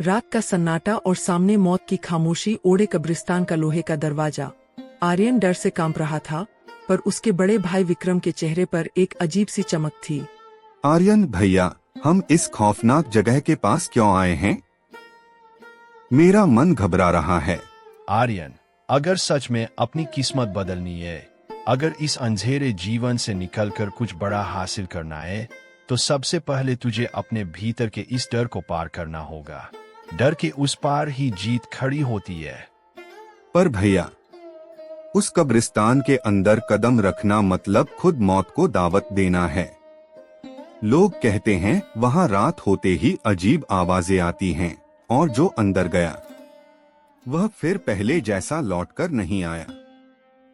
रात का सन्नाटा और सामने मौत की खामोशी ओढ़े कब्रिस्तान का लोहे का दरवाजा। आर्यन डर से कांप रहा था, पर उसके बड़े भाई विक्रम के चेहरे पर एक अजीब सी चमक थी। आर्यन भैया, हम इस खौफनाक जगह के पास क्यों आए हैं? मेरा मन घबरा रहा है। आर्यन, अगर सच में अपनी किस्मत बदलनी है, अगर इस अंधेरे जीवन से निकलकर कुछ बड़ा हासिल करना है, तो सबसे पहले तुझे अपने भीतर के इस डर को पार करना होगा। डर के उस पार ही जीत खड़ी होती है। पर भैया, उस कब्रिस्तान के अंदर कदम रखना मतलब खुद मौत को दावत देना है। लोग कहते हैं वहां रात होते ही अजीब आवाजें आती हैं, और जो अंदर गया वह फिर पहले जैसा लौटकर नहीं आया।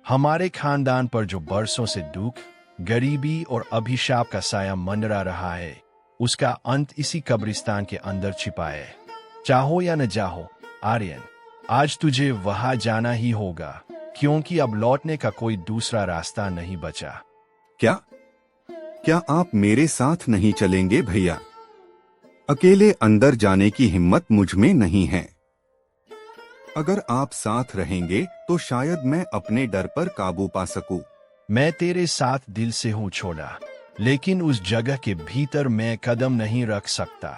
हमारे खानदान पर जो बरसों से दुख, गरीबी और अभिशाप का साया मंडरा रहा है, उसका अंत इसी कब्रिस्तान के अंदर छिपा है। चाहो या न चाहो आर्यन, आज तुझे वहां जाना ही होगा, क्योंकि अब लौटने का कोई दूसरा रास्ता नहीं बचा। क्या आप मेरे साथ नहीं चलेंगे भैया? अकेले अंदर जाने की हिम्मत मुझ में नहीं है। अगर आप साथ रहेंगे तो शायद मैं अपने डर पर काबू पा सकूं। मैं तेरे साथ दिल से हूं छोड़ा, लेकिन उस जगह के भीतर मैं कदम नहीं रख सकता।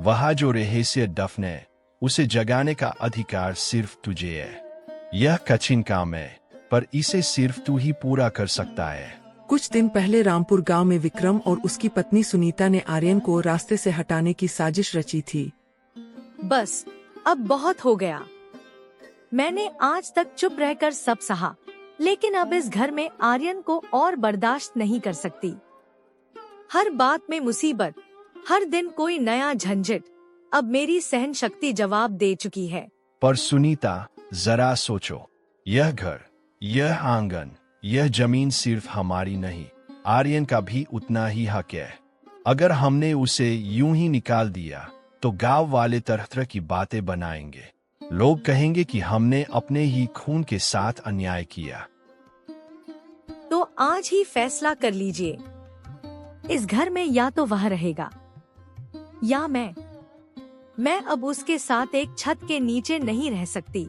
वहां जो रहस्य दफन है, उसे जगाने का अधिकार सिर्फ तुझे है। यह कठिन काम है, पर इसे सिर्फ तू ही पूरा कर सकता है। कुछ दिन पहले रामपुर गांव में विक्रम और उसकी पत्नी सुनीता ने आर्यन को रास्ते से हटाने की साजिश रची थी। बस, अब बहुत हो गया। मैंने आज तक चुप रहकर सब सहा, लेकिन अब इस घर में आर्यन को और बर्दाश्त नहीं कर सकती। हर बात में मुसीबत, हर दिन कोई नया झंझट। अब मेरी सहन शक्ति जवाब दे चुकी है। पर सुनीता, जरा सोचो, यह घर, यह आंगन, यह जमीन सिर्फ हमारी नहीं, आर्यन का भी उतना ही हक है। अगर हमने उसे यूं ही निकाल दिया, तो गांव वाले तरह तरह की बातें बनाएंगे। लोग कहेंगे कि हमने अपने ही खून के साथ अन्याय किया। तो आज ही फैसला कर लीजिए। इस घर में या तो वह रहेगा या मैं अब उसके साथ एक छत के नीचे नहीं रह सकती।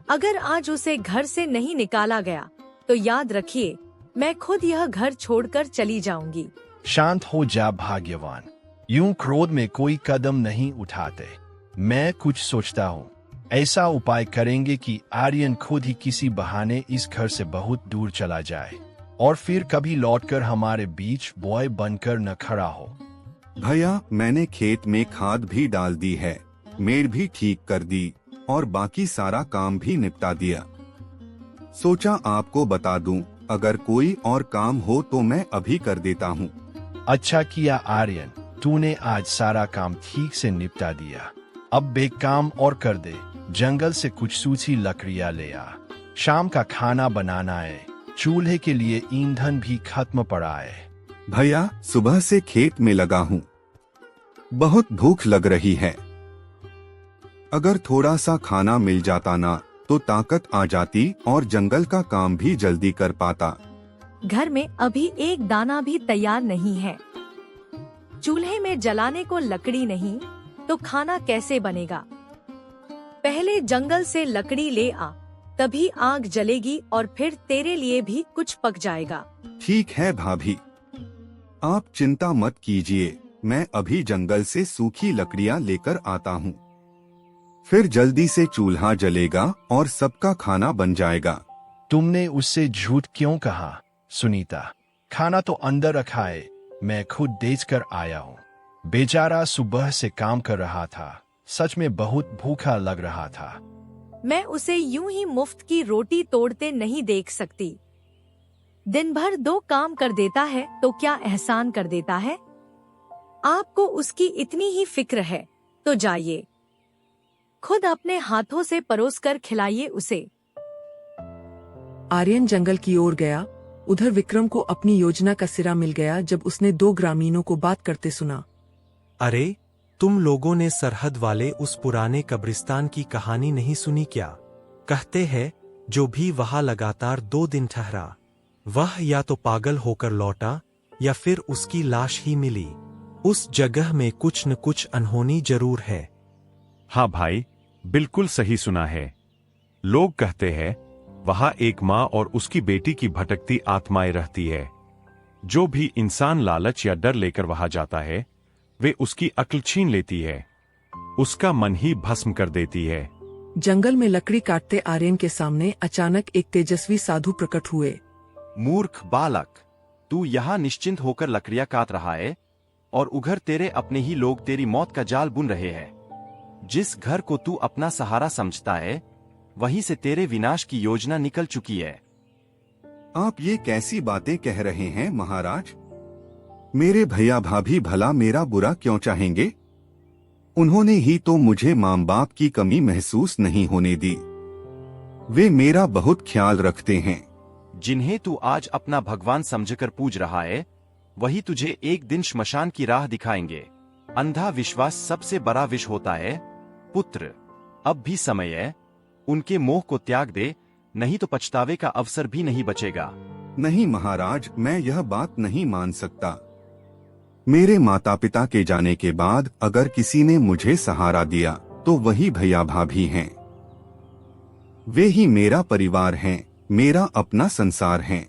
अगर आज उसे घर से नहीं निकाला गया, तो याद रखिए, मैं खुद यह घर छोड़कर चली जाऊंगी। शांत हो जा भाग्यवान, यूं क्रोध में कोई कदम नहीं उठाते। मैं कुछ सोचता हूँ। ऐसा उपाय करेंगे कि आर्यन खुद ही किसी बहाने इस घर से बहुत दूर चला जाए, और फिर कभी लौटकर हमारे बीच बॉय बनकर न खड़ा हो। भैया, मैंने खेत में खाद भी डाल दी है, मेड़ भी ठीक कर दी, और बाकी सारा काम भी निपटा दिया। सोचा आपको बता दूं, अगर कोई और काम हो तो मैं अभी कर देता हूँ। अच्छा किया आर्यन, तूने आज सारा काम ठीक से निपटा दिया। अब एक काम और कर दे, जंगल से कुछ सूखी लकड़ियां ले आ। शाम का खाना बनाना है, चूल्हे के लिए ईंधन भी खत्म पड़ा है। भैया, सुबह से खेत में लगा हूँ, बहुत भूख लग रही है। अगर थोड़ा सा खाना मिल जाता ना, तो ताकत आ जाती और जंगल का काम भी जल्दी कर पाता। घर में अभी एक दाना भी तैयार नहीं है। चूल्हे में जलाने को लकड़ी नहीं, तो खाना कैसे बनेगा? पहले जंगल से लकड़ी ले आ, तभी आग जलेगी और फिर तेरे लिए भी कुछ पक जाएगा। ठीक है भाभी, आप चिंता मत कीजिए, मैं अभी जंगल से सूखी लकड़ियां लेकर आता हूँ। फिर जल्दी से चूल्हा जलेगा और सबका खाना बन जाएगा। तुमने उससे झूठ क्यों कहा सुनीता? खाना तो अंदर रखा है, मैं खुद देख आया हूँ। बेचारा सुबह से काम कर रहा था, सच में बहुत भूखा लग रहा था। मैं उसे यूं ही मुफ्त की रोटी तोड़ते नहीं देख सकती। दिन भर 2 काम कर देता है तो क्या एहसान कर देता है? आपको उसकी इतनी ही फिक्र है तो जाइए, खुद अपने हाथों से परोसकर खिलाइए उसे। आर्यन जंगल की ओर गया। उधर विक्रम को अपनी योजना का सिरा मिल गया जब उसने 2 ग्रामीणों को बात करते सुना। अरे, तुम लोगों ने सरहद वाले उस पुराने कब्रिस्तान की कहानी नहीं सुनी क्या? कहते हैं जो भी वहां लगातार 2 दिन ठहरा, वह या तो पागल होकर लौटा या फिर उसकी लाश ही मिली। उस जगह में कुछ न कुछ अनहोनी जरूर है। हाँ भाई, बिल्कुल सही सुना है। लोग कहते हैं वहां एक माँ और उसकी बेटी की भटकती आत्माएं रहती है। जो भी इंसान लालच या डर लेकर वहां जाता है, वे उसकी अक्ल छीन लेती है, उसका मन ही भस्म कर देती है। जंगल में लकड़ी काटते आर्यन के सामने अचानक एक तेजस्वी साधु प्रकट हुए। मूर्ख बालक, तू यहाँ निश्चिंत होकर लकड़ियां काट रहा है और उधर तेरे अपने ही लोग तेरी मौत का जाल बुन रहे हैं। जिस घर को तू अपना सहारा समझता है, वहीं से तेरे विनाश की योजना निकल चुकी है। आप ये कैसी बातें कह रहे हैं महाराज? मेरे भैया भाभी भला मेरा बुरा क्यों चाहेंगे? उन्होंने ही तो मुझे माँ बाप की कमी महसूस नहीं होने दी। वे मेरा बहुत ख्याल रखते हैं। जिन्हें तू आज अपना भगवान समझकर पूज रहा है, वही तुझे एक दिन श्मशान की राह दिखाएंगे। अंधा विश्वास सबसे बड़ा विष होता है। पुत्र, अब भी समय है, उनके मोह को त्याग दे, नहीं तो पछतावे का अवसर भी नहीं बचेगा। नहीं महाराज, मैं यह बात नहीं मान सकता। मेरे माता पिता के जाने के बाद अगर किसी ने मुझे सहारा दिया तो वही भैया भाभी हैं। वे ही मेरा परिवार हैं, मेरा अपना संसार हैं।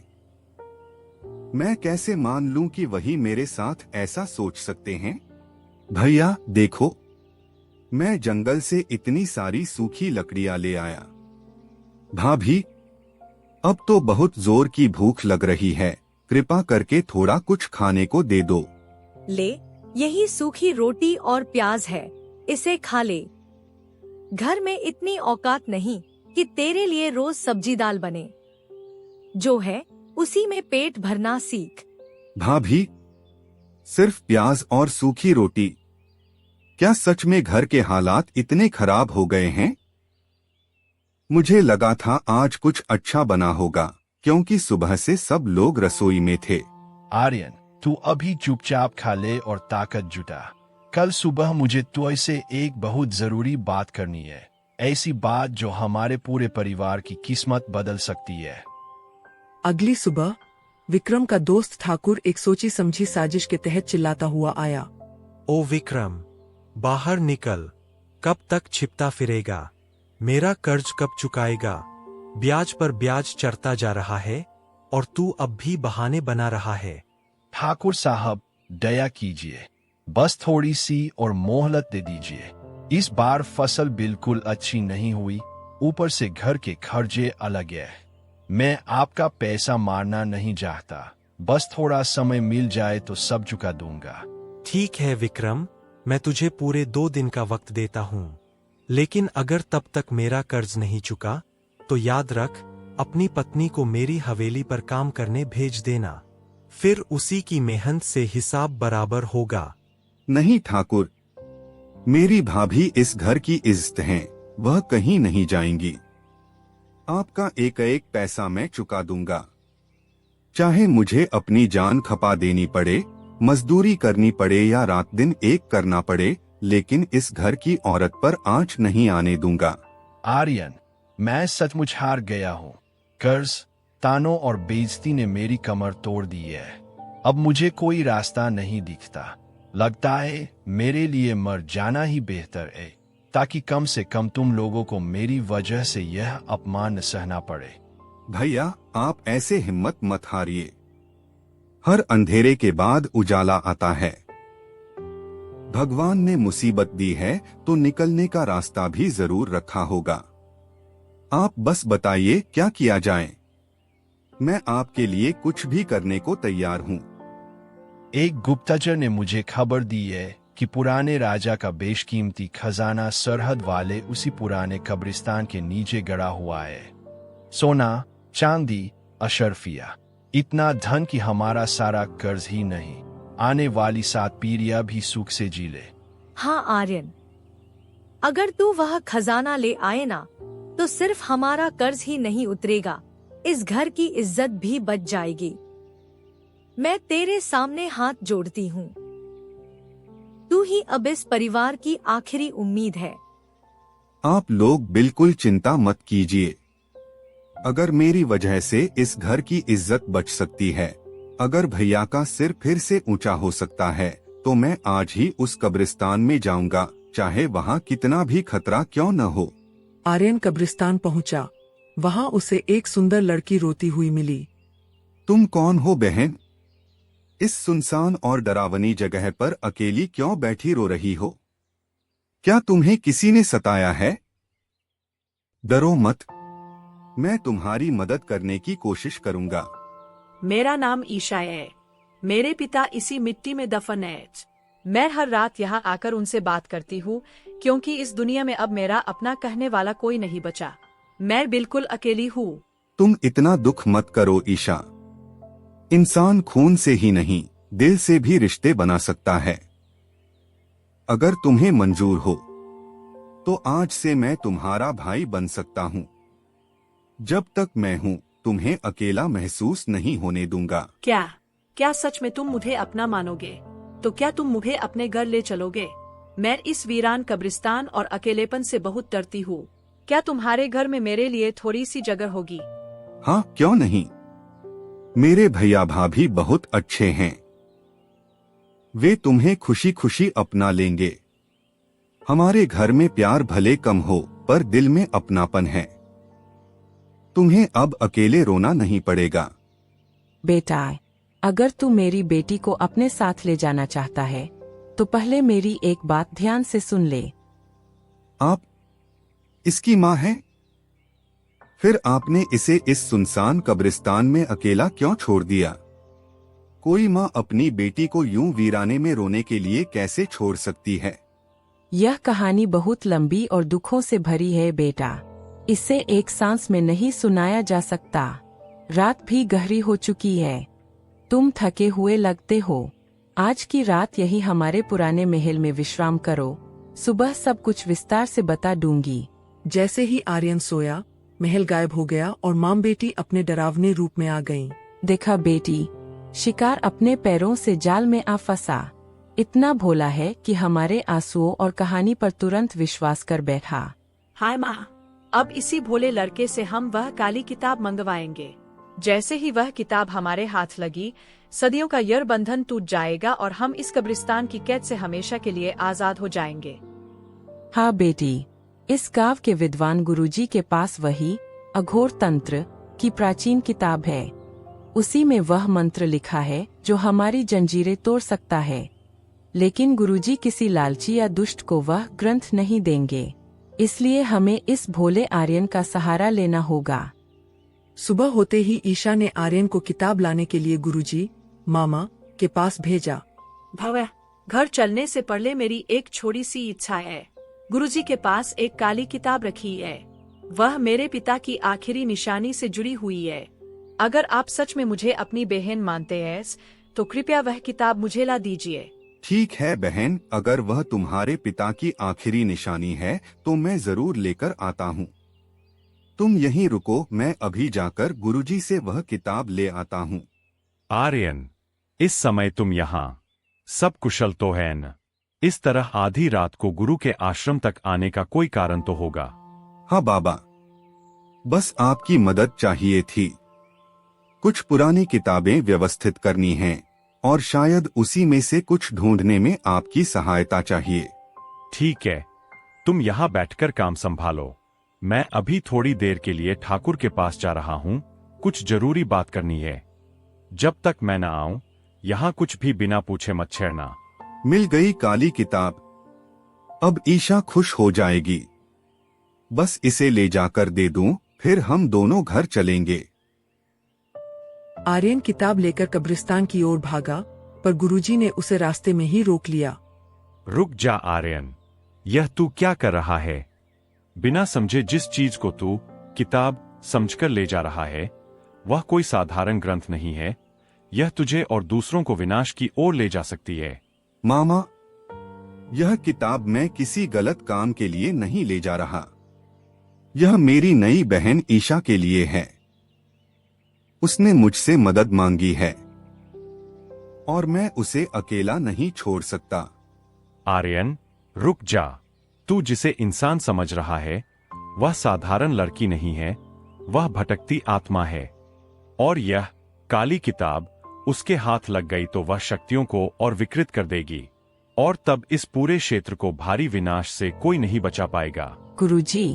मैं कैसे मान लूं कि वही मेरे साथ ऐसा सोच सकते हैं? भैया देखो, मैं जंगल से इतनी सारी सूखी लकड़ियां ले आया। भाभी, अब तो बहुत जोर की भूख लग रही है, कृपा करके थोड़ा कुछ खाने को दे दो। ले, यही सूखी रोटी और प्याज है, इसे खा ले। घर में इतनी औकात नहीं कि तेरे लिए रोज सब्जी दाल बने। जो है उसी में पेट भरना सीख। भाभी, सिर्फ प्याज और सूखी रोटी? क्या सच में घर के हालात इतने खराब हो गए हैं? मुझे लगा था आज कुछ अच्छा बना होगा, क्योंकि सुबह से सब लोग रसोई में थे। आर्यन, तू अभी चुपचाप खा ले और ताकत जुटा। कल सुबह मुझे तुझसे एक बहुत जरूरी बात करनी है, ऐसी बात जो हमारे पूरे परिवार की किस्मत बदल सकती है। अगली सुबह विक्रम का दोस्त ठाकुर एक सोची समझी साजिश के तहत चिल्लाता हुआ आया। ओ विक्रम, बाहर निकल। कब तक छिपता फिरेगा? मेरा कर्ज कब चुकाएगा? ब्याज पर ब्याज चढ़ता जा रहा है और तू अब भी बहाने बना रहा है। ठाकुर साहब, दया कीजिए, बस थोड़ी सी और मोहलत दे दीजिए। इस बार फसल बिल्कुल अच्छी नहीं हुई, ऊपर से घर के खर्चे अलग है। मैं आपका पैसा मारना नहीं चाहता, बस थोड़ा समय मिल जाए तो सब चुका दूंगा। ठीक है विक्रम, मैं तुझे पूरे 2 दिन का वक्त देता हूँ, लेकिन अगर तब तक मेरा कर्ज नहीं चुका तो याद रख, अपनी पत्नी को मेरी हवेली पर काम करने भेज देना, फिर उसी की मेहनत से हिसाब बराबर होगा। नहीं ठाकुर, मेरी भाभी इस घर की इज्जत हैं, वह कहीं नहीं जाएंगी। आपका एक एक पैसा मैं चुका दूंगा, चाहे मुझे अपनी जान खपा देनी पड़े, मजदूरी करनी पड़े या रात दिन एक करना पड़े, लेकिन इस घर की औरत पर आंच नहीं आने दूंगा। आर्यन, मैं सचमुच हार गया हूँ। कर्ज, तानों और बेइज्जती ने मेरी कमर तोड़ दी है। अब मुझे कोई रास्ता नहीं दिखता। लगता है मेरे लिए मर जाना ही बेहतर है, ताकि कम से कम तुम लोगों को मेरी वजह से यह अपमान सहना पड़े। भैया, आप ऐसे हिम्मत मत हारिए। हर अंधेरे के बाद उजाला आता है। भगवान ने मुसीबत दी है तो निकलने का रास्ता भी जरूर रखा होगा। आप बस बताइए क्या किया जाए। मैं आपके लिए कुछ भी करने को तैयार हूँ। एक गुप्तचर ने मुझे खबर दी है कि पुराने राजा का बेशकीमती खजाना सरहद वाले उसी पुराने कब्रिस्तान के नीचे गड़ा हुआ है। सोना, चांदी, अशरफिया, इतना धन कि हमारा सारा कर्ज ही नहीं, आने वाली 7 पीढ़ियां भी सुख से जी ले। हाँ आर्यन, अगर तू वह खजाना ले आए ना, तो सिर्फ हमारा कर्ज ही नहीं उतरेगा, इस घर की इज्जत भी बच जाएगी। मैं तेरे सामने हाथ जोड़ती हूँ। तू ही अब इस परिवार की आखिरी उम्मीद है। आप लोग बिल्कुल चिंता मत कीजिए। अगर मेरी वजह से इस घर की इज्जत बच सकती है, अगर भैया का सिर फिर से ऊंचा हो सकता है तो मैं आज ही उस कब्रिस्तान में जाऊंगा, चाहे वहाँ कितना भी खतरा क्यों न हो। आर्यन कब्रिस्तान पहुंचा। वहां उसे एक सुंदर लड़की रोती हुई मिली। तुम कौन हो बहन? इस सुनसान और डरावनी जगह पर अकेली क्यों बैठी रो रही हो? क्या तुम्हें किसी ने सताया है? डरो मत, मैं तुम्हारी मदद करने की कोशिश करूंगा। मेरा नाम ईशा है। मेरे पिता इसी मिट्टी में दफन है। मैं हर रात यहाँ आकर उनसे बात करती हूँ, क्योंकि इस दुनिया में अब मेरा अपना कहने वाला कोई नहीं बचा। मैं बिल्कुल अकेली हूँ। तुम इतना दुख मत करो ईशा। इंसान खून से ही नहीं, दिल से भी रिश्ते बना सकता है। अगर तुम्हें मंजूर हो तो आज से मैं तुम्हारा भाई बन सकता हूँ। जब तक मैं हूँ तुम्हें अकेला महसूस नहीं होने दूंगा। क्या सच में तुम मुझे अपना मानोगे? तो क्या तुम मुझे अपने घर ले चलोगे? मैं इस वीरान कब्रिस्तान और अकेलेपन से बहुत डरती हूँ। क्या तुम्हारे घर में मेरे लिए थोड़ी सी जगह होगी? हाँ, क्यों नहीं। मेरे भैया भाभी बहुत अच्छे हैं, वे तुम्हें खुशी खुशी अपना लेंगे। हमारे घर में प्यार भले कम हो पर दिल में अपनापन है। तुम्हें अब अकेले रोना नहीं पड़ेगा। बेटा, अगर तू मेरी बेटी को अपने साथ ले जाना चाहता है तो पहले मेरी एक बात ध्यान से सुन ले। आप इसकी माँ हैं? फिर आपने इसे इस सुनसान कब्रिस्तान में अकेला क्यों छोड़ दिया? कोई माँ अपनी बेटी को यूं वीराने में रोने के लिए कैसे छोड़ सकती है? यह कहानी बहुत लंबी और दुखों से भरी है बेटा। इसे एक सांस में नहीं सुनाया जा सकता। रात भी गहरी हो चुकी है। तुम थके हुए लगते हो। आज की रात यही हमारे पुराने महल में विश्राम करो। सुबह सब कुछ विस्तार से बता दूंगी। जैसे ही आर्यन सोया, महल गायब हो गया और मां बेटी अपने डरावने रूप में आ गईं। देखा बेटी, शिकार अपने पैरों से जाल में आ फंसा। इतना भोला है कि हमारे आंसुओं और कहानी पर तुरंत विश्वास कर बैठा। हाय माँ, अब इसी भोले लड़के से हम वह काली किताब मंगवाएंगे। जैसे ही वह किताब हमारे हाथ लगी, सदियों का यह बंधन टूट जाएगा और हम इस कब्रिस्तान की कैद से हमेशा के लिए आजाद हो जाएंगे। हाँ बेटी, इस गांव के विद्वान गुरुजी के पास वही अघोर तंत्र की प्राचीन किताब है। उसी में वह मंत्र लिखा है जो हमारी जंजीरें तोड़ सकता है। लेकिन गुरुजी किसी लालची या दुष्ट को वह ग्रंथ नहीं देंगे, इसलिए हमें इस भोले आर्यन का सहारा लेना होगा। सुबह होते ही ईशा ने आर्यन को किताब लाने के लिए गुरुजी मामा के पास भेजा। भव्य, घर चलने से पहले मेरी एक छोटी सी इच्छा है। गुरुजी के पास एक काली किताब रखी है। वह मेरे पिता की आखिरी निशानी से जुड़ी हुई है। अगर आप सच में मुझे अपनी बहन मानते हैं तो कृपया वह किताब मुझे ला दीजिए। ठीक है बहन, अगर वह तुम्हारे पिता की आखिरी निशानी है तो मैं जरूर लेकर आता हूँ। तुम यहीं रुको, मैं अभी जाकर गुरुजी से वह किताब ले आता हूँ। आर्यन, इस समय तुम यहाँ सब कुशल तो है न? इस तरह आधी रात को गुरु के आश्रम तक आने का कोई कारण तो होगा। हाँ बाबा, बस आपकी मदद चाहिए थी। कुछ पुरानी किताबें व्यवस्थित करनी हैं और शायद उसी में से कुछ ढूंढने में आपकी सहायता चाहिए। ठीक है, तुम यहाँ बैठकर काम संभालो। मैं अभी थोड़ी देर के लिए ठाकुर के पास जा रहा हूँ, कुछ जरूरी बात करनी है। जब तक मैं न आऊं, यहाँ कुछ भी बिना पूछे मत छेड़ना। मिल गई काली किताब। अब ईशा खुश हो जाएगी। बस इसे ले जाकर दे दूं, फिर हम दोनों घर चलेंगे। आर्यन किताब लेकर कब्रिस्तान की ओर भागा, पर गुरुजी ने उसे रास्ते में ही रोक लिया। रुक जा आर्यन, यह तू क्या कर रहा है? बिना समझे जिस चीज को तू किताब समझकर ले जा रहा है, वह कोई साधारण ग्रंथ नहीं है। यह तुझे और दूसरों को विनाश की ओर ले जा सकती है। मामा, यह किताब मैं किसी गलत काम के लिए नहीं ले जा रहा। यह मेरी नई बहन ईशा के लिए है। उसने मुझसे मदद मांगी है और मैं उसे अकेला नहीं छोड़ सकता। आर्यन, रुक जा। तू जिसे इंसान समझ रहा है, वह साधारण लड़की नहीं है, वह भटकती आत्मा है। और यह काली किताब उसके हाथ लग गई तो वह शक्तियों को और विकृत कर देगी, और तब इस पूरे क्षेत्र को भारी विनाश से कोई नहीं बचा पाएगा। गुरुजी,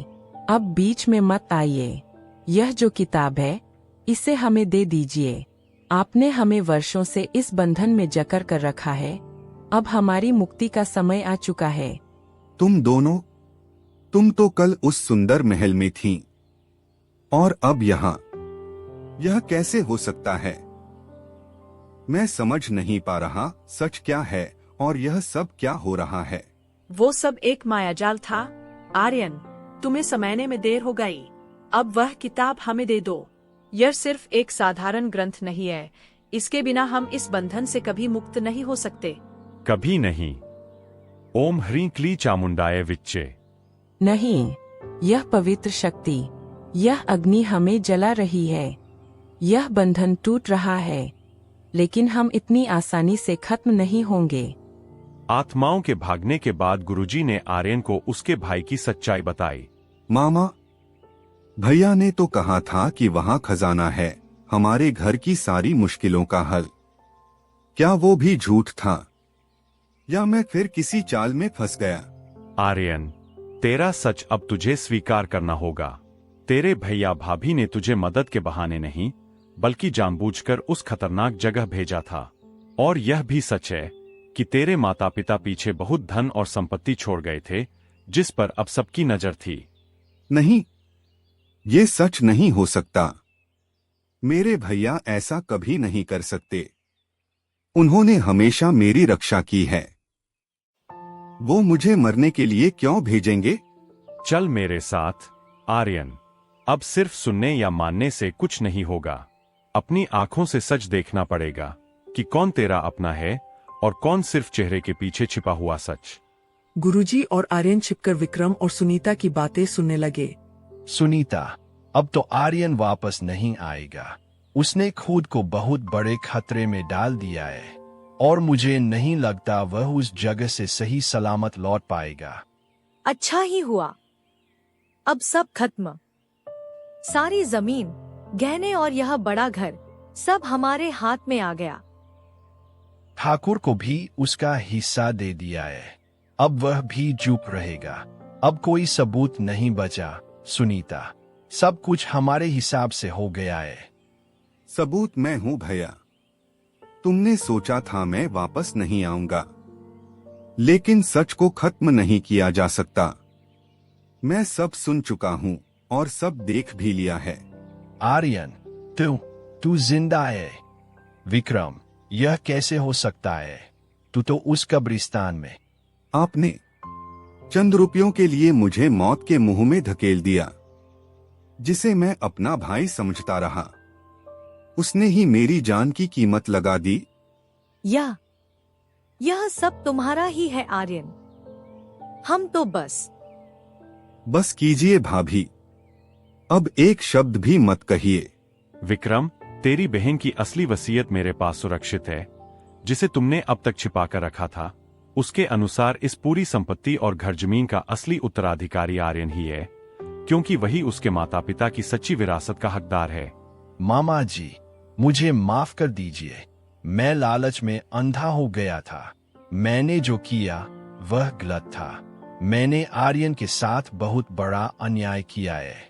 अब बीच में मत आइए। यह जो किताब है, इसे हमें दे दीजिए। आपने हमें वर्षों से इस बंधन में जकड़ कर रखा है। अब हमारी मुक्ति का समय आ चुका है। तुम दोनों, तुम तो कल उस सुंदर महल में थीं, और अब यहाँ। यह कैसे हो सकता है? मैं समझ नहीं पा रहा सच क्या है और यह सब क्या हो रहा है। वो सब एक मायाजाल था। आर्यन, तुम्हें समझने में देर हो गई। अब वह किताब हमें दे दो। यह सिर्फ एक साधारण ग्रंथ नहीं है। इसके बिना हम इस बंधन से कभी मुक्त नहीं हो सकते। कभी नहीं। ओम ह्रीं क्ली चामुंडाय विच्चे। नहीं, यह पवित्र शक्ति, यह अग्नि हमें जला रही है। यह बंधन टूट रहा है, लेकिन हम इतनी आसानी से खत्म नहीं होंगे। आत्माओं के भागने के बाद गुरुजी ने आर्यन को उसके भाई की सच्चाई बताई। मामा, भैया ने तो कहा था कि वहाँ खजाना है, हमारे घर की सारी मुश्किलों का हल। क्या वो भी झूठ था, या मैं फिर किसी चाल में फंस गया? आर्यन, तेरा सच अब तुझे स्वीकार करना होगा। तेरे भैया भाभी ने तुझे मदद के बहाने नहीं, बल्कि जानबूझकर उस खतरनाक जगह भेजा था। और यह भी सच है कि तेरे माता पिता पीछे बहुत धन और संपत्ति छोड़ गए थे, जिस पर अब सबकी नजर थी। नहीं, ये सच नहीं हो सकता। मेरे भैया ऐसा कभी नहीं कर सकते। उन्होंने हमेशा मेरी रक्षा की है। वो मुझे मरने के लिए क्यों भेजेंगे? चल मेरे साथ, आर्यन। अब सिर्फ सुनने या मानने से कुछ नहीं होगा। अपनी आंखों से सच देखना पड़ेगा कि कौन तेरा अपना है और कौन सिर्फ चेहरे के पीछे छिपा हुआ सच। गुरुजी और आर्यन छिपकर विक्रम और सुनीता की बातें सुनने लगे। सुनीता, अब तो आर्यन वापस नहीं आएगा। उसने खुद को बहुत बड़े खतरे में डाल दिया है, और मुझे नहीं लगता वह उस जगह से सही सलामत लौट पाएगा। अच्छा ही हुआ, अब सब खत्म। सारी जमीन, गहने और यह बड़ा घर सब हमारे हाथ में आ गया। ठाकुर को भी उसका हिस्सा दे दिया है। अब वह भी चुप रहेगा। अब कोई सबूत नहीं बचा। सुनीता, सब कुछ हमारे हिसाब से हो गया है। सबूत मैं हूँ भैया। तुमने सोचा था मैं वापस नहीं आऊंगा, लेकिन सच को खत्म नहीं किया जा सकता। मैं सब सुन चुका हूँ और सब देख भी लिया है। आर्यन, तू जिंदा है। विक्रम, यह कैसे हो सकता है? तू तो उस कब्रिस्तान में। आपने चंद रुपयों के लिए मुझे मौत के मुंह में धकेल दिया, जिसे मैं अपना भाई समझता रहा। उसने ही मेरी जान की कीमत लगा दी। यह सब तुम्हारा ही है आर्यन। हम तो बस कीजिए भाभी, अब एक शब्द भी मत कहिए। विक्रम, तेरी बहन की असली वसीयत मेरे पास सुरक्षित है, जिसे तुमने अब तक छिपा कर रखा था। उसके अनुसार इस पूरी संपत्ति और घर जमीन का असली उत्तराधिकारी आर्यन ही है, क्योंकि वही उसके माता पिता की सच्ची विरासत का हकदार है। मामा जी, मुझे माफ कर दीजिए। मैं लालच में अंधा हो गया था। मैंने जो किया वह गलत था। मैंने आर्यन के साथ बहुत बड़ा अन्याय किया है।